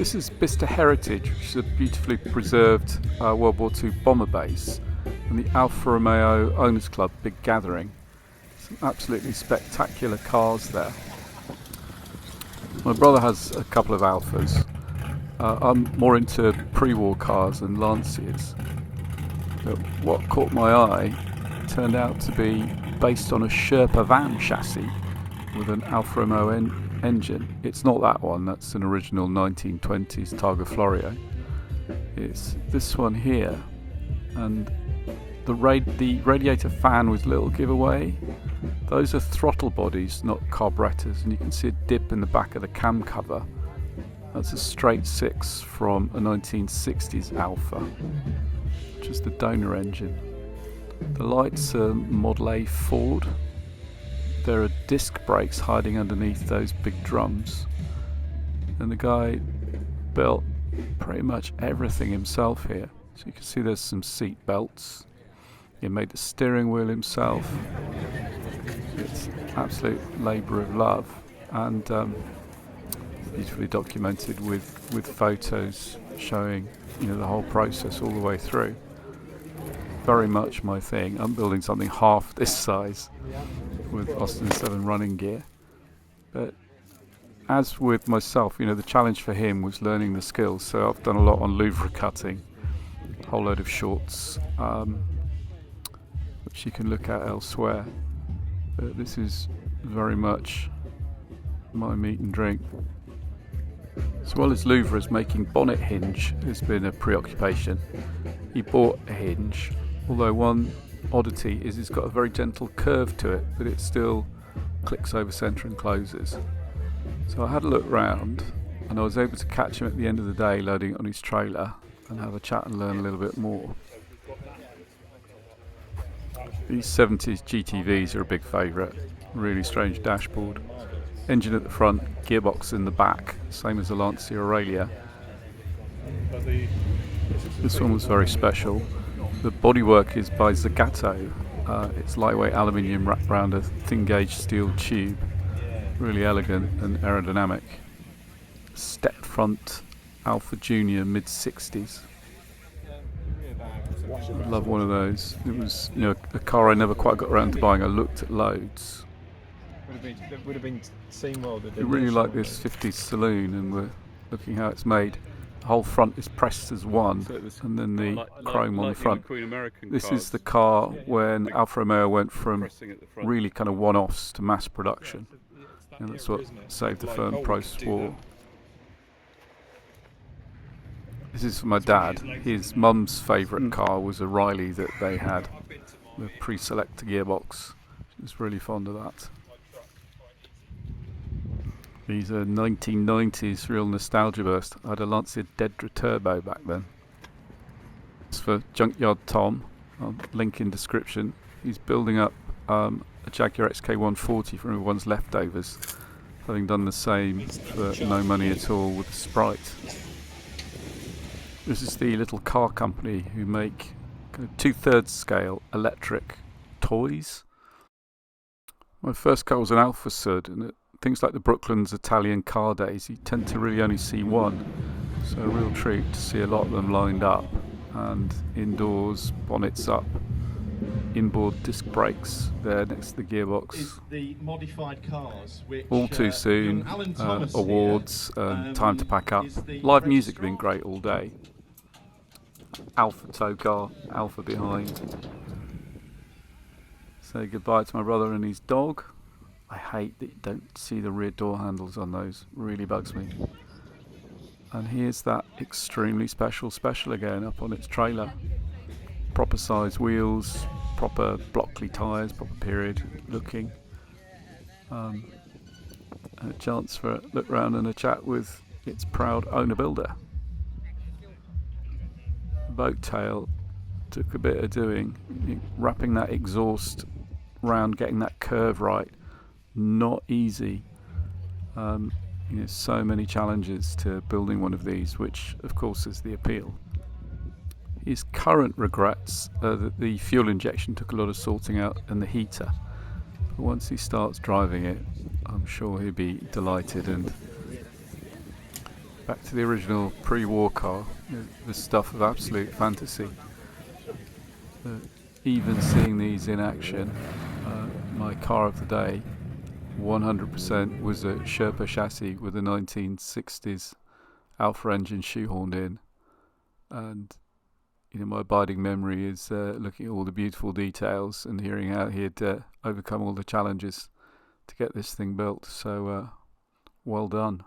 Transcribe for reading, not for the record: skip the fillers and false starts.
This is Bicester Heritage, which is a beautifully preserved World War II bomber base, and the Alfa Romeo Owners Club big gathering. Some absolutely spectacular cars there. My brother has a couple of Alfas. I'm more into pre-war cars and Lanciers. But what caught my eye turned out to be based on a Sherpa van chassis with an Alfa Romeo engine. It's not that one, that's an original 1920s Targa Florio. It's this one here, and the radiator fan with little giveaway, those are throttle bodies, not carburetors, and you can see a dip in the back of the cam cover. That's a straight 6 from a 1960s Alfa, which is the donor engine. The lights are Model A Ford. There are disc brakes hiding underneath those big drums, and the guy built pretty much everything himself here. So you can see there's some seat belts. He made the steering wheel himself. It's absolute labour of love, and beautifully documented with photos showing, you know, the whole process all the way through. Very much my thing. I'm building something half this size with Austin 7 running gear, but as with myself, you know, the challenge for him was learning the skills. So I've done a lot on louvre cutting, a whole load of shorts, which you can look at elsewhere, but this is very much my meat and drink. As well as louvres, making bonnet hinge has been a preoccupation. He bought a hinge, although one oddity is it's got a very gentle curve to it, but it still clicks over centre and closes. So I had a look round, and I was able to catch him at the end of the day loading it on his trailer and have a chat and learn a little bit more. These 70s GTVs are a big favourite. Really strange dashboard. Engine at the front, gearbox in the back, same as the Lancia Aurelia. This one was very special. The bodywork is by Zagato. It's lightweight aluminium wrapped around a thin gauge steel tube. Really elegant and aerodynamic. Stepped front Alfa Junior mid 60s. I'd love one of those. It was, you know, a car I never quite got around to buying. I looked at loads. Would have been seen well. I really like this 50s saloon, and we're looking how it's made. The whole front is pressed as one, and then the chrome on the front. This is the car when Alfa Romeo went from really kind of one-offs to mass production, and that's what saved the firm post-war. This is for my dad. His mum's favourite car was a Riley that they had, the pre-selector gearbox. She was really fond of that. These are 1990s, real nostalgia burst. I had a Lancia Dedra Turbo back then. It's for Junkyard Tom, I'll link in description. He's building up a Jaguar XK140 from everyone's leftovers, having done the same for no money at all with the Sprite. This is the little car company who make kind of 2/3 scale electric toys. My first car was an Alfa Sud, and things like the Brooklands Italian car days, you tend to really only see one. So a real treat to see a lot of them lined up, and indoors, bonnets up, inboard disc brakes there next to the gearbox. The modified cars, which, all too soon, awards, time to pack up. Live music has been great all day. Alfa tow car, Alfa behind. Say goodbye to my brother and his dog. I hate that you don't see the rear door handles on those, really bugs me. And here's that extremely special again up on its trailer. Proper size wheels, proper Blockley tyres, proper period looking. A chance for a look round and a chat with its proud owner builder. The boat tail took a bit of doing, wrapping that exhaust round, getting that curve right. Not easy. You know, so many challenges to building one of these, which of course is the appeal. His current regrets are that the fuel injection took a lot of sorting out and the heater. But once he starts driving it, I'm sure he'll be delighted and back to the original pre-war car, the stuff of absolute fantasy. Even seeing these in action, my car of the day 100% was a Sherpa chassis with a 1960s Alfa engine shoehorned in, and my abiding memory is looking at all the beautiful details and hearing how he had overcome all the challenges to get this thing built. So well done.